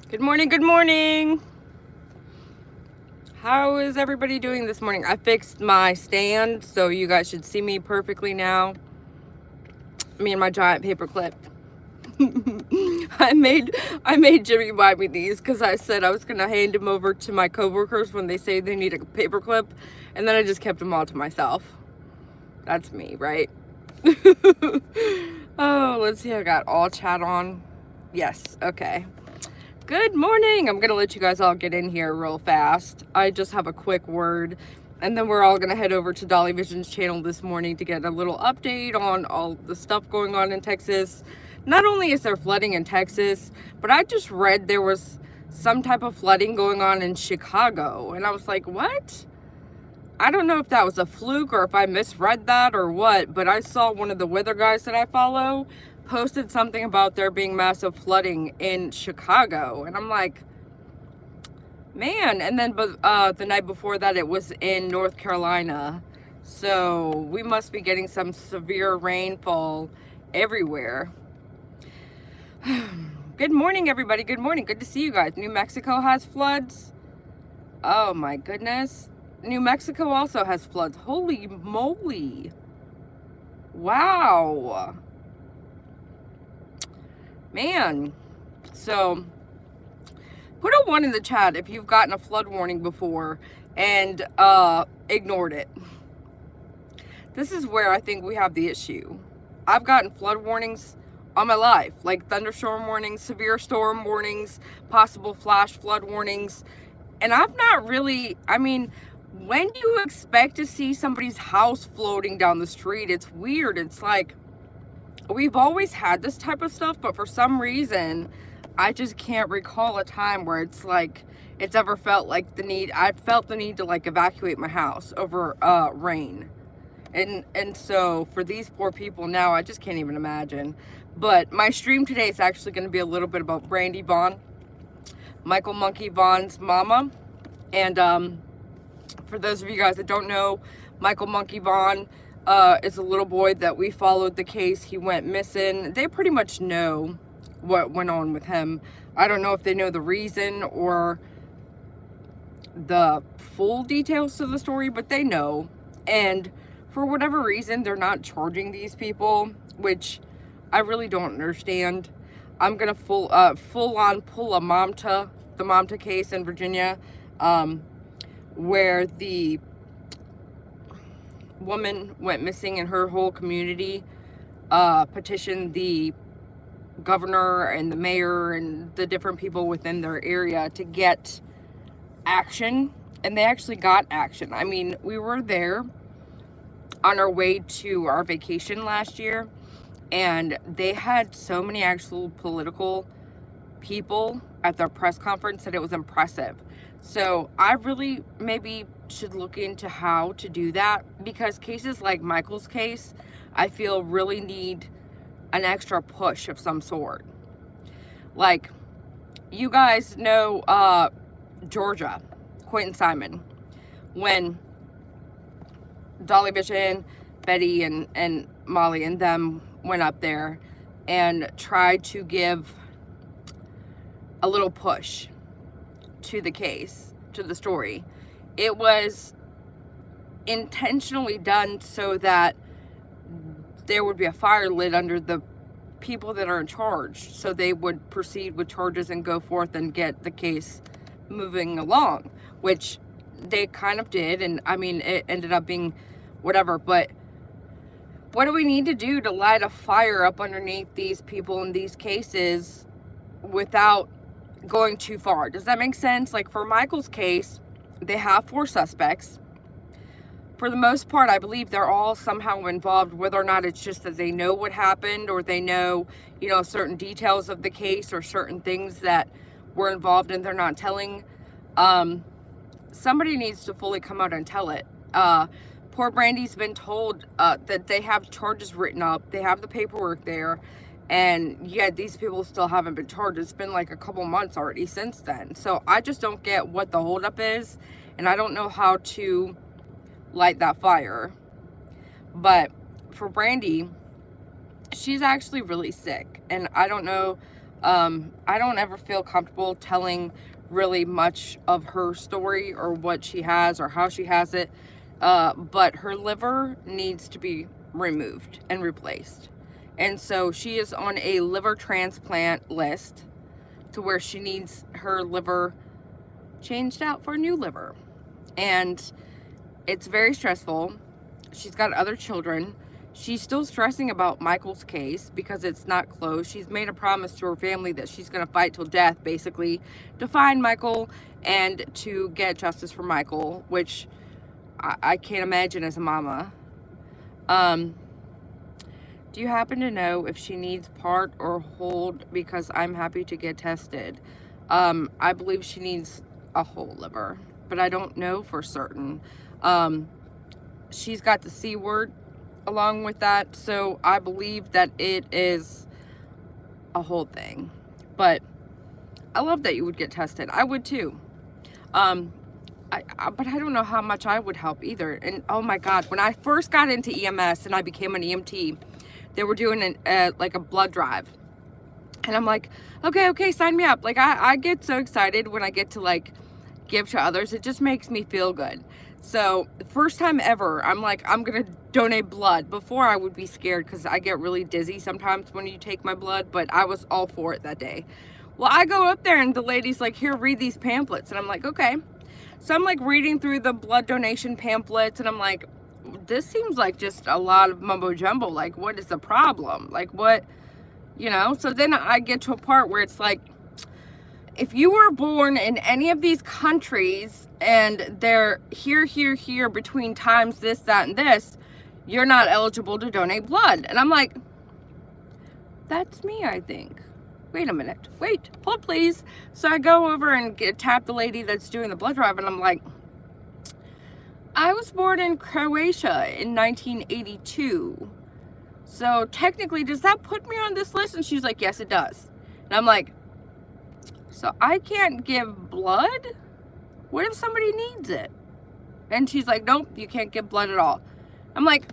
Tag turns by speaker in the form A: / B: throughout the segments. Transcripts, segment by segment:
A: Good morning, good morning. How is everybody doing this morning? I fixed my stand, so you guys should see me perfectly now. Me and my giant paper clip. I made Jimmy buy me these because I said I was gonna hand them over to my coworkers when they say they need a paper clip, and then I just kept them all to myself. That's me, right? Oh, let's see. I got all chat on. Yes, okay. Good morning. I'm going to let you guys all get in here real fast. I just have a quick word, and then we're all going to head over to Dolly Vision's channel this morning to get a little update on all the stuff going on in Texas. Not only is there flooding in Texas, but I just read there was some type of flooding going on in Chicago, and I was like, what? I don't know if that was a fluke or if I misread that or what, but I saw one of the weather guys that I follow posted something about there being massive flooding in Chicago, and I'm like, man. And then the night before that it was in North Carolina, so we must be getting some severe rainfall everywhere. Good morning, everybody. Good morning. Good to see you guys. New Mexico has floods. Oh my goodness. New Mexico also has floods. Holy moly. Wow. Man, so put a 1 in the chat if you've gotten a flood warning before and ignored it. This is where I think we have the issue. I've gotten flood warnings all my life, like thunderstorm warnings, severe storm warnings, possible flash flood warnings, and I've not really, I mean, when you expect to see somebody's house floating down the street, it's weird. It's like, we've always had this type of stuff, but for some reason, I just can't recall a time where it's like, it's ever felt like the need, I've felt the need to like evacuate my house over rain. And so for these poor people now, I just can't even imagine. But my stream today is actually going to be a little bit about Brandy Vaughan, Michael Monkey Vaughan's mama. And for those of you guys that don't know, Michael Monkey Vaughan is a little boy that we followed the case. He went missing. They pretty much know what went on with him. I don't know if they know the reason or the full details to the story, but they know. And for whatever reason, they're not charging these people, which I really don't understand. I'm gonna full on pull the Momta case in Virginia, where the woman went missing and her whole community petitioned the governor and the mayor and the different people within their area to get action, and they actually got action. I mean, we were there on our way to our vacation last year, and they had so many actual political people at their press conference that it was impressive. So I really maybe should look into how to do that, because cases like Michael's case, I feel really need an extra push of some sort. Like, you guys know Georgia, Quentin Simon, when Dolly Vision, Betty and Molly and them went up there and tried to give a little push to the case, to the story. It was intentionally done so that there would be a fire lit under the people that are in charge, so they would proceed with charges and go forth and get the case moving along, which they kind of did. And I mean, it ended up being whatever, but what do we need to do to light a fire up underneath these people in these cases without going too far? Does that make sense? Like, for Michael's case, they have 4 suspects. For the most part, I believe they're all somehow involved, whether or not it's just that they know what happened, or they know, you know, certain details of the case or certain things that were involved and they're not telling. Somebody needs to fully come out and tell it. Poor Brandy's been told that they have charges written up, they have the paperwork there, and yet these people still haven't been charged. It's been like a couple months already since then. So I just don't get what the holdup is, and I don't know how to light that fire. But for Brandy, she's actually really sick, and I don't know I don't ever feel comfortable telling really much of her story or what she has or how she has it. But her liver needs to be removed and replaced. And so she is on a liver transplant list to where she needs her liver changed out for a new liver. And it's very stressful. She's got other children. She's still stressing about Michael's case because it's not closed. She's made a promise to her family that she's going to fight till death, basically, to find Michael and to get justice for Michael, which I can't imagine as a mama. Do you happen to know if she needs part or hold? Because I'm happy to get tested. I believe she needs a whole liver, but I don't know for certain. She's got the C word along with that, so I believe that it is a whole thing. But I love that you would get tested. I would too. But I don't know how much I would help either. And oh my God, when I first got into EMS and I became an EMT, they were doing like a blood drive. And I'm like, okay, sign me up. Like I get so excited when I get to like give to others. It just makes me feel good. So the first time ever, I'm like, I'm going to donate blood. Before I would be scared because I get really dizzy sometimes when you take my blood, but I was all for it that day. Well, I go up there and the lady's like, here, read these pamphlets. And I'm like, okay. So I'm like reading through the blood donation pamphlets and I'm like, this seems like just a lot of mumbo jumbo. Like, what is the problem? Like, what, you know? So then I get to a part where it's like, if you were born in any of these countries and they're here between times this, that, and this, you're not eligible to donate blood. And I'm like, that's me, I think. Wait a minute. Wait, hold please. So I go over and tap the lady that's doing the blood drive and I'm like, I was born in Croatia in 1982. So technically, does that put me on this list? And she's like, yes, it does. And I'm like, so I can't give blood? What if somebody needs it? And she's like, nope, you can't give blood at all. I'm like,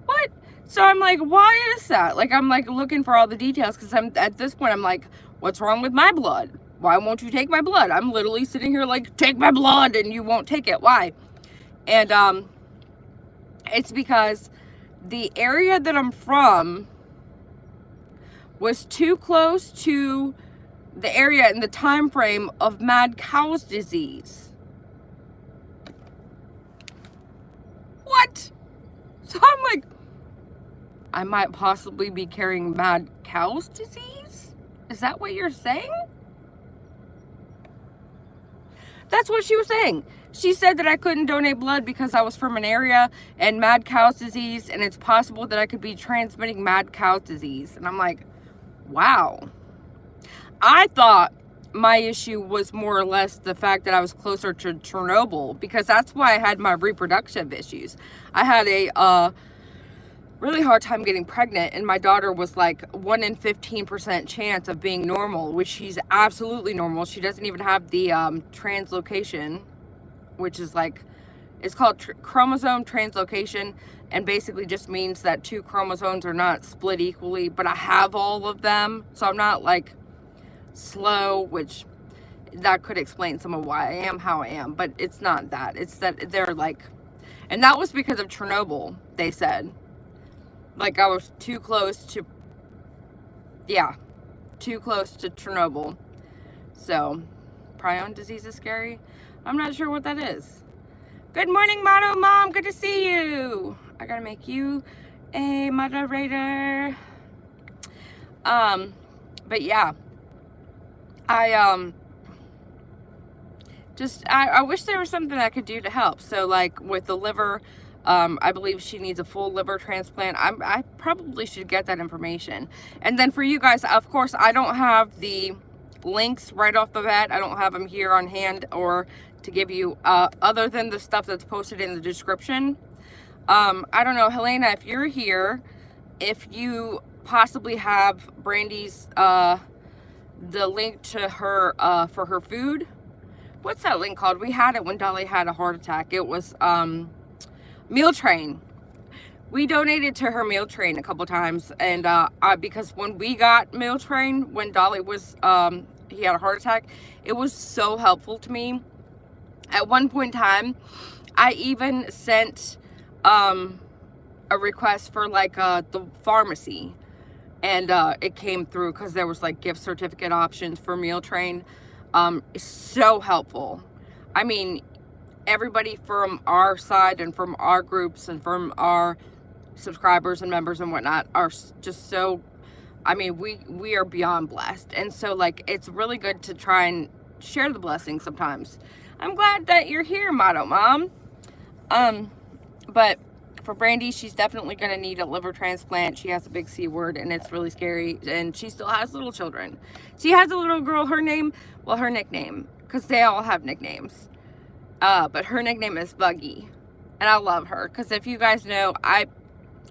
A: what? So I'm like, why is that? Like, I'm like looking for all the details because I'm at this point, I'm like, what's wrong with my blood? Why won't you take my blood? I'm literally sitting here like, take my blood and you won't take it. Why? And it's because the area that I'm from was too close to the area in the time frame of mad cow's disease. What? So I'm like, I might possibly be carrying mad cow's disease? Is that what you're saying? That's what she was saying. She said that I couldn't donate blood because I was from an area and mad cow's disease, and it's possible that I could be transmitting mad cow's disease. And I'm like, wow. I thought my issue was more or less the fact that I was closer to Chernobyl, because that's why I had my reproductive issues. I had a really hard time getting pregnant, and my daughter was like 1 in 15% chance of being normal, which she's absolutely normal. She doesn't even have the translocation, which is like, it's called chromosome translocation, and basically just means that 2 chromosomes are not split equally, but I have all of them, so I'm not like slow, which that could explain some of why I am how I am, but it's not that. It's that they're like, and that was because of Chernobyl, they said. Like, I was too close to, yeah, too close to Chernobyl. So, prion disease is scary. I'm not sure what that is. Good morning, Motto Mom. Good to see you. I gotta make you a moderator. But yeah, I wish there was something I could do to help. So, like, with the liver, I believe she needs a full liver transplant. I probably should get that information. And then for you guys, of course, I don't have the links right off the bat. I don't have them here on hand or to give you, other than the stuff that's posted in the description. I don't know, Helena, if you're here, if you possibly have Brandy's, the link to her, for her food. What's that link called? We had it when Dolly had a heart attack. It was, Meal Train. we donated to her meal train a couple times, and because when we got meal train, when Dolly was he had a heart attack, it was so helpful to me. At one point in time, I even sent a request for like the pharmacy, and it came through because there was like gift certificate options for meal train. It's so helpful. I mean, everybody from our side and from our groups and from our subscribers and members and whatnot are just so, I mean, we are beyond blessed. And so like, it's really good to try and share the blessings sometimes. I'm glad that you're here, Motto Mom. But for Brandy, she's definitely going to need a liver transplant. She has a big C word, and it's really scary. And she still has little children. She has a little girl, her nickname, because they all have nicknames. But her nickname is Buggy. And I love her, because if you guys know, I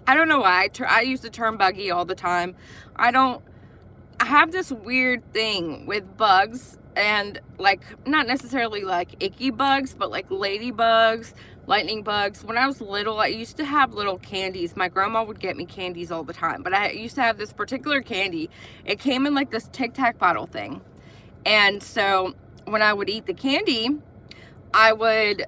A: don't know why, I use the term buggy all the time. I have this weird thing with bugs, and like, not necessarily like icky bugs, but like ladybugs, lightning bugs. When I was little, I used to have little candies. My grandma would get me candies all the time, but I used to have this particular candy. It came in like this Tic Tac bottle thing. And so when I would eat the candy, I would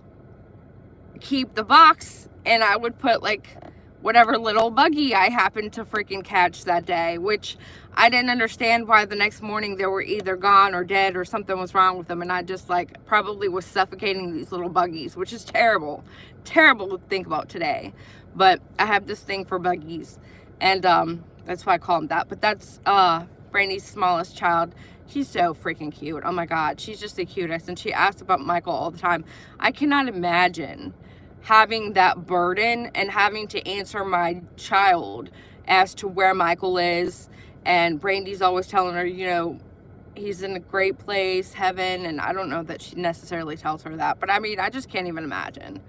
A: keep the box, and I would put like whatever little buggy I happened to freaking catch that day, which I didn't understand why the next morning they were either gone or dead or something was wrong with them. And I just like probably was suffocating these little buggies, which is terrible to think about today. But I have this thing for buggies, and that's why I call them that. But that's Brandy's smallest child. She's so freaking cute. Oh my God, she's just the cutest. And she asks about Michael all the time. I cannot imagine having that burden and having to answer my child as to where Michael is. And Brandy's always telling her, you know, he's in a great place, heaven. And I don't know that she necessarily tells her that, but I mean, I just can't even imagine.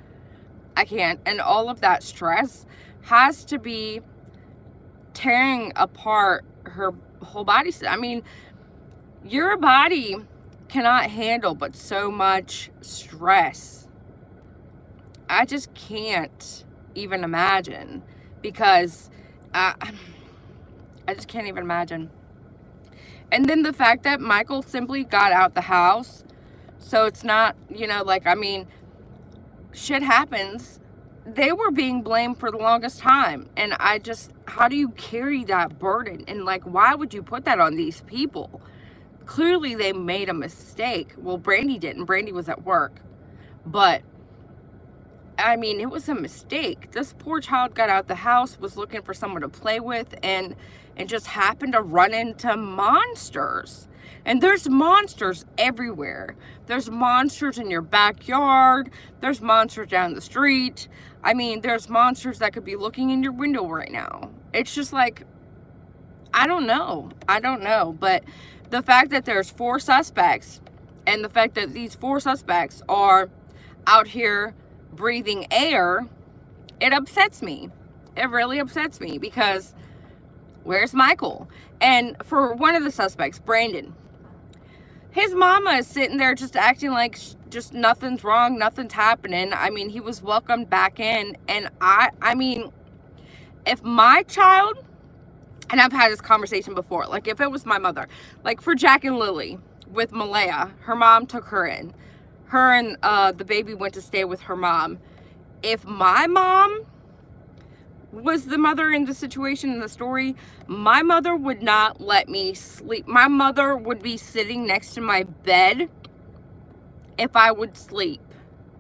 A: I can't. And all of that stress has to be tearing apart her whole body. I mean, your body cannot handle but so much stress. I just can't even imagine, because I just can't even imagine. And then the fact that Michael simply got out the house, so it's not, you know, like, I mean, shit happens. They were being blamed for the longest time, and I just, how do you carry that burden? And like, why would you put that on these people? Clearly they made a mistake. Well, Brandy didn't. Brandy was at work, but I mean, it was a mistake. This poor child got out the house, was looking for someone to play with, and just happened to run into monsters. And there's monsters everywhere. There's monsters in your backyard. There's monsters down the street. I mean, there's monsters that could be looking in your window right now. It's just like, I don't know. But the fact that there's 4 suspects, and the fact that these 4 suspects are out here breathing air, it upsets me. It really upsets me, because where's Michael? And for one of the suspects, Brandon, his mama is sitting there just acting like just nothing's wrong, nothing's happening. I mean, he was welcomed back in, and I mean, if my child, and I've had this conversation before, like if it was my mother, like for Jack and Lily with Malaya, her mom took her in. Her and the baby went to stay with her mom. If my mom was the mother in the situation, in the story, my mother would not let me sleep. My mother would be sitting next to my bed if I would sleep.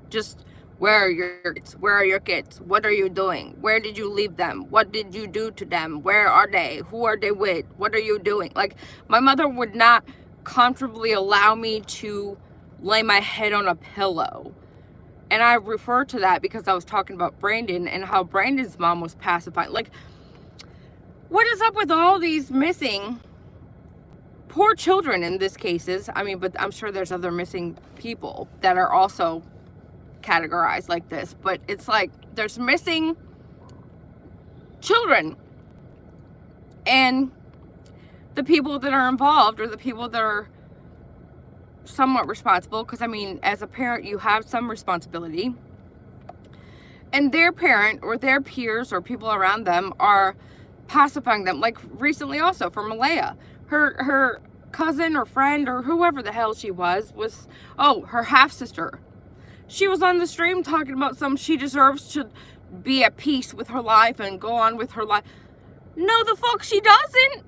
A: Just, where are your kids? Where are your kids? What are you doing? Where did you leave them? What did you do to them? Where are they? Who are they with? What are you doing? Like, my mother would not comfortably allow me to lay my head on a pillow. And I refer to that because I was talking about Brandon and how Brandon's mom was pacified. Like, what is up with all these missing poor children in this cases? I mean, but I'm sure there's other missing people that are also categorized like this. But it's like, there's missing children. And the people that are involved, or the people that are somewhat responsible, because I mean, as a parent, you have some responsibility. and their parent or their peers or people around them are pacifying them. Like recently also for Malaya, her cousin or friend or whoever the hell she was her half sister. She was on the stream talking about she deserves to be at peace with her life and go on with her life. No, the fuck she doesn't.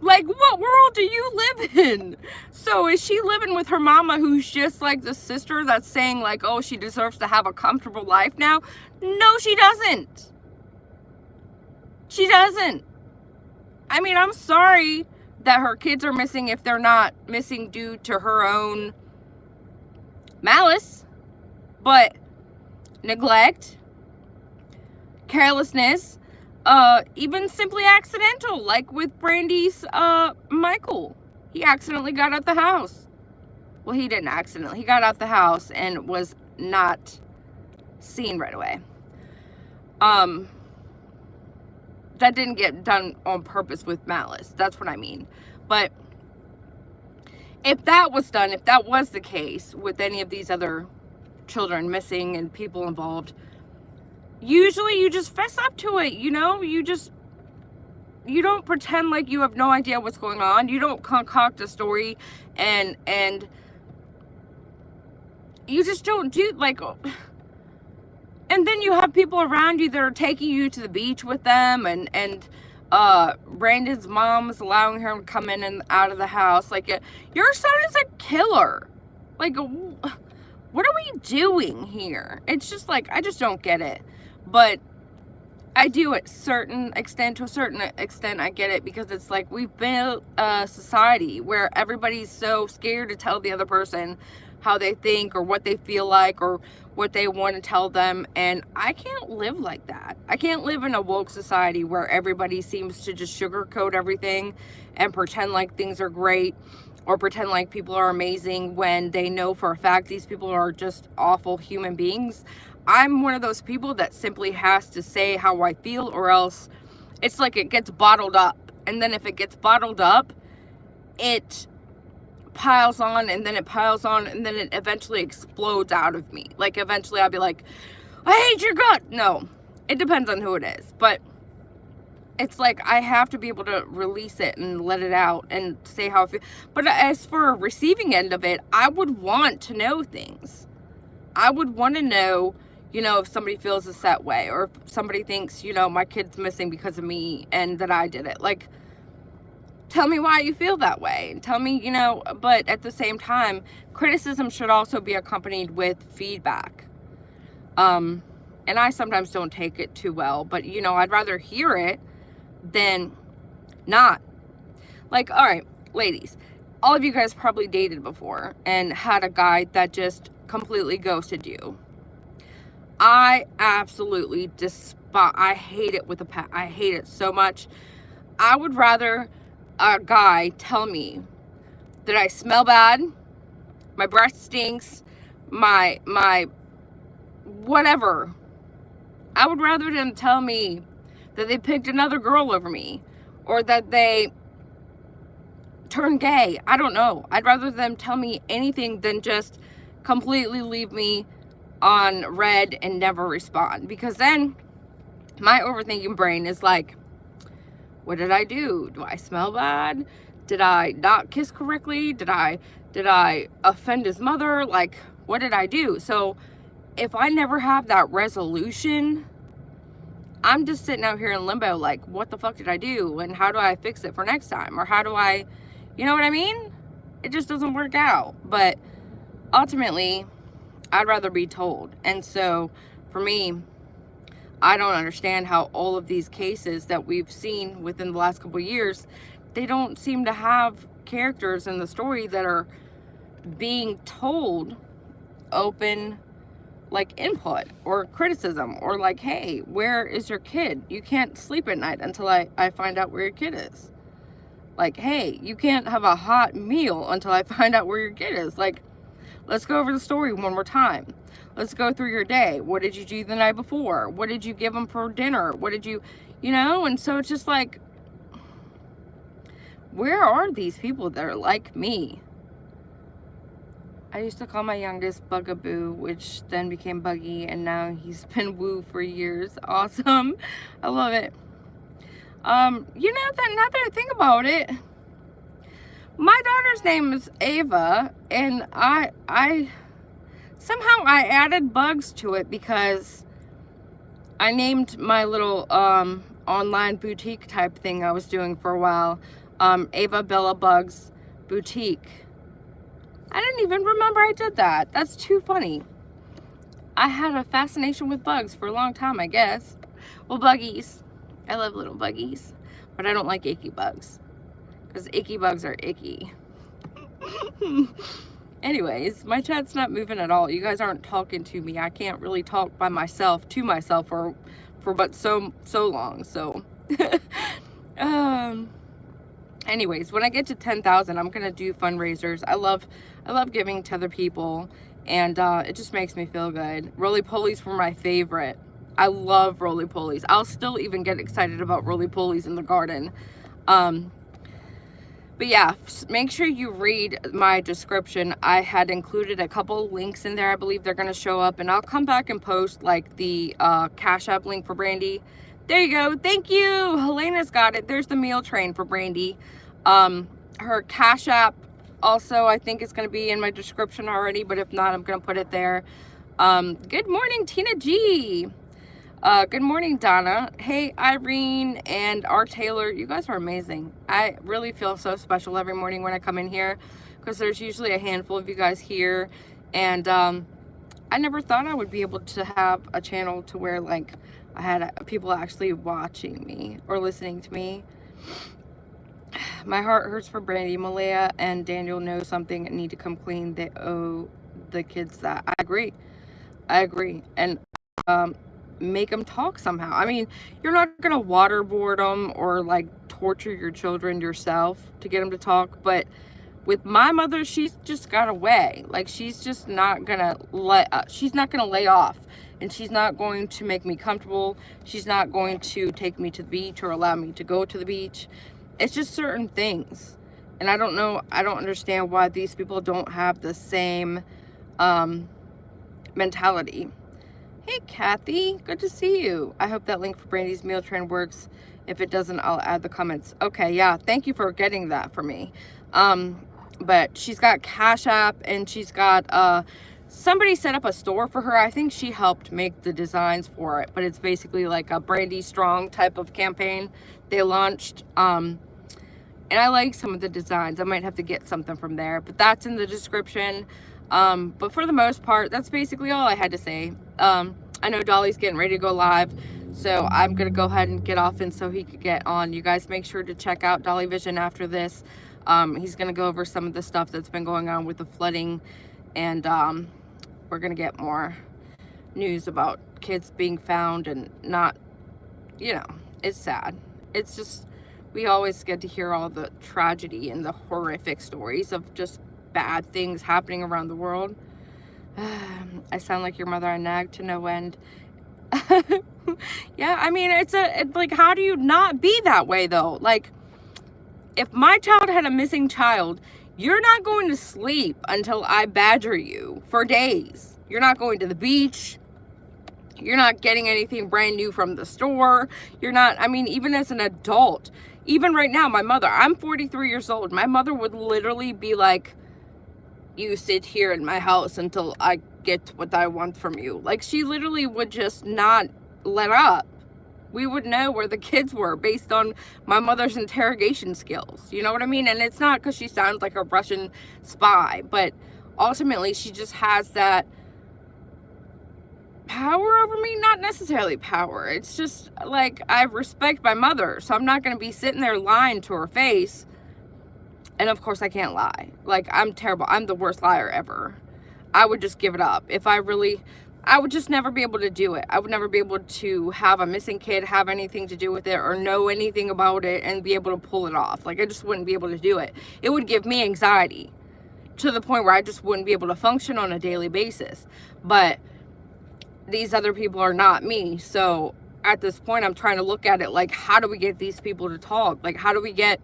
A: Like, what world do you live in? So is she living with her mama, who's just like the sister that's saying like, oh, she deserves to have a comfortable life now? No, she doesn't. She doesn't. I mean, I'm sorry that her kids are missing if they're not missing due to her own malice, but neglect, carelessness, even simply accidental, like with Brandy's Michael. He accidentally got out the house. Well, he didn't accidentally. He got out the house and was not seen right away. That didn't get done on purpose with malice. That's what I mean. But if that was done, if that was the case with any of these other children missing and people involved, usually you just fess up to it, you know? You don't pretend like you have no idea what's going on. You don't concoct a story and you just don't do like. And then you have people around you that are taking you to the beach with them, and Brandon's mom is allowing her to come in and out of the house. Like, your son is a killer. Like, what are we doing here? It's just like, I just don't get it. But I do to a certain extent, I get it, because it's like we've built a society where everybody's so scared to tell the other person how they think or what they feel like or what they want to tell them. And I can't live like that. I can't live in a woke society where everybody seems to just sugarcoat everything and pretend like things are great or pretend like people are amazing when they know for a fact these people are just awful human beings. I'm one of those people that simply has to say how I feel, or else it's like it gets bottled up. And then if it gets bottled up, it piles on, and then it piles on, and then it eventually explodes out of me. Like, eventually I'll be like, I hate your gut. No, it depends on who it is. But it's like I have to be able to release it and let it out and say how I feel. But as for a receiving end of it, I would want to know things. I would want to know, you know, if somebody feels a set way, or if somebody thinks, you know, my kid's missing because of me and that I did it. Like, tell me why you feel that way. Tell me, you know, but at the same time, criticism should also be accompanied with feedback. And I sometimes don't take it too well, but, you know, I'd rather hear it than not. Like, all right, ladies, all of you guys probably dated before and had a guy that just completely ghosted you. I absolutely despise, I hate it with I hate it so much. I would rather a guy tell me that I smell bad, my breath stinks, my whatever. I would rather them tell me that they picked another girl over me, or that they turned gay. I don't know. I'd rather them tell me anything than just completely leave me on red and never respond. Because then my overthinking brain is like, what did I do? Do I smell bad? Did I not kiss correctly? Did I offend his mother? Like, what did I do? So if I never have that resolution, I'm just sitting out here in limbo, like, what the fuck did I do? And how do I fix it for next time? Or how do I, you know what I mean? It just doesn't work out. But ultimately, I'd rather be told. And so for me, I don't understand how all of these cases that we've seen within the last couple of years, they don't seem to have characters in the story that are being told open, like, input or criticism, or like, hey, where is your kid? You can't sleep at night until I find out where your kid is. Like, hey, you can't have a hot meal until I find out where your kid is. Like, let's go over the story one more time. Let's go through your day. What did you do the night before? What did you give them for dinner? What did you, you know? And so it's just like, where are these people that are like me? I used to call my youngest Bugaboo, which then became Buggy, and now he's been Woo for years. Awesome. I love it. You know, that now that I think about it, my daughter's name is Ava, and I somehow I added Bugs to it because I named my little online boutique type thing I was doing for a while, Ava Bella Bugs Boutique. I didn't even remember I did that. That's too funny. I had a fascination with bugs for a long time, I guess. Well, buggies. I love little buggies. But I don't like icky bugs. Because icky bugs are icky. Anyways, my chat's not moving at all. You guys aren't talking to me. I can't really talk by myself to myself for but so long. So, anyways, when I get to 10,000, I'm gonna do fundraisers. I love giving to other people, and it just makes me feel good. Roly-polies were my favorite. I love roly-polies. I'll still even get excited about roly-polies in the garden. But yeah, make sure you read my description. I had included a couple links in there. I believe they're gonna show up, and I'll come back and post like the Cash App link for Brandy. There you go. Thank you. Helena's got it. There's the meal train for Brandy. Her Cash App also, I think it's going to be in my description already, but if not, I'm going to put it there. Good morning, Tina G. Good morning, Donna. Hey, Irene and R. Taylor. You guys are amazing. I really feel so special every morning when I come in here because there's usually a handful of you guys here. And I never thought I would be able to have a channel to where, like, I had people actually watching me or listening to me. My heart hurts for Brandy. Malaya and Daniel know something and need to come clean. They owe the kids that. I agree. And make them talk somehow. I mean, you're not going to waterboard them or like torture your children yourself to get them to talk. But with my mother, she's just got a way. Like, she's just not going to she's not going to lay off. And she's not going to make me comfortable. She's not going to take me to the beach or allow me to go to the beach. It's just certain things. And I don't know, I don't understand why these people don't have the same mentality. Hey, Kathy, good to see you. I hope that link for Brandy's meal train works. If it doesn't, I'll add the comments. Okay, yeah, thank you for getting that for me. But she's got Cash App, and she's got, somebody set up a store for her. I think she helped make the designs for it, but it's basically like a Brandy Strong type of campaign they launched. And I like some of the designs. I might have to get something from there, but that's in the description. But for the most part, that's basically all I had to say. I know Dolly's getting ready to go live, so I'm gonna go ahead and get off and so he could get on. You guys make sure to check out Dolly Vision after this. He's gonna go over some of the stuff that's been going on with the flooding, and we're gonna get more news about kids being found and not, you know, it's sad. It's just, we always get to hear all the tragedy and the horrific stories of just bad things happening around the world. I sound like your mother. I nag to no end. Yeah, I mean, it's like, how do you not be that way though? Like, if my child had a missing child, you're not going to sleep until I badger you for days. You're not going to the beach. You're not getting anything brand new from the store. You're not, I mean, even as an adult, even right now, my mother, I'm 43 years old. My mother would literally be like, you sit here in my house until I get what I want from you. Like, she literally would just not let up. We would know where the kids were based on my mother's interrogation skills. You know what I mean? And it's not because she sounds like a Russian spy, but ultimately she just has that power over me. Not necessarily power. It's just like, I respect my mother, so I'm not going to be sitting there lying to her face. And of course I can't lie. Like, I'm terrible. I'm the worst liar ever. I would just give it up. If I really, I would just never be able to do it. I would never be able to have a missing kid, have anything to do with it, or know anything about it and be able to pull it off. Like, I just wouldn't be able to do it. It would give me anxiety to the point where I just wouldn't be able to function on a daily basis. But these other people are not me. So at this point, I'm trying to look at it like, how do we get these people to talk? Like, how do we get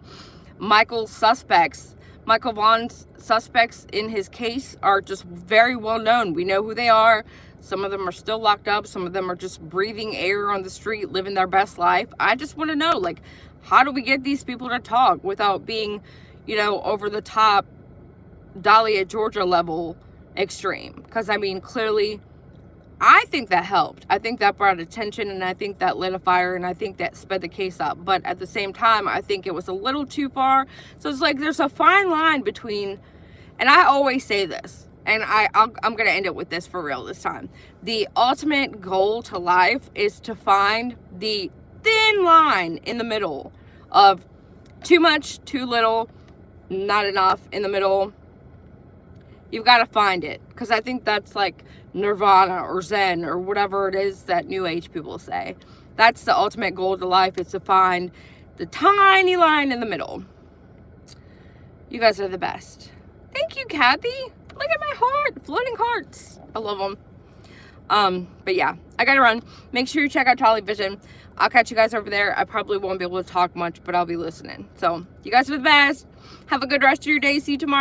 A: Michael's suspects Michael Vaughan's suspects in his case are just very well known. We know who they are. Some of them are still locked up. Some of them are just breathing air on the street, living their best life. I just want to know, like, how do we get these people to talk without being, you know, over the top, Dahlia, Georgia level extreme? Because, I mean, clearly, I think that helped. I think that brought attention, and I think that lit a fire, and I think that sped the case up. But at the same time, I think it was a little too far. So it's like there's a fine line between, and I always say this, and I'm going to end it with this for real this time. The ultimate goal to life is to find the thin line in the middle of too much, too little, not enough in the middle. You've got to find it, because I think that's like nirvana or zen or whatever it is that new age people say. That's the ultimate goal to life, is to find the tiny line in the middle. You guys are the best. Thank you, Kathy. Look at my heart, floating hearts. I love them. But yeah, I gotta run. Make sure you check out Trolley Vision. I'll catch you guys over there. I probably won't be able to talk much, but I'll be listening. So you guys are the best. Have a good rest of your day. See you tomorrow.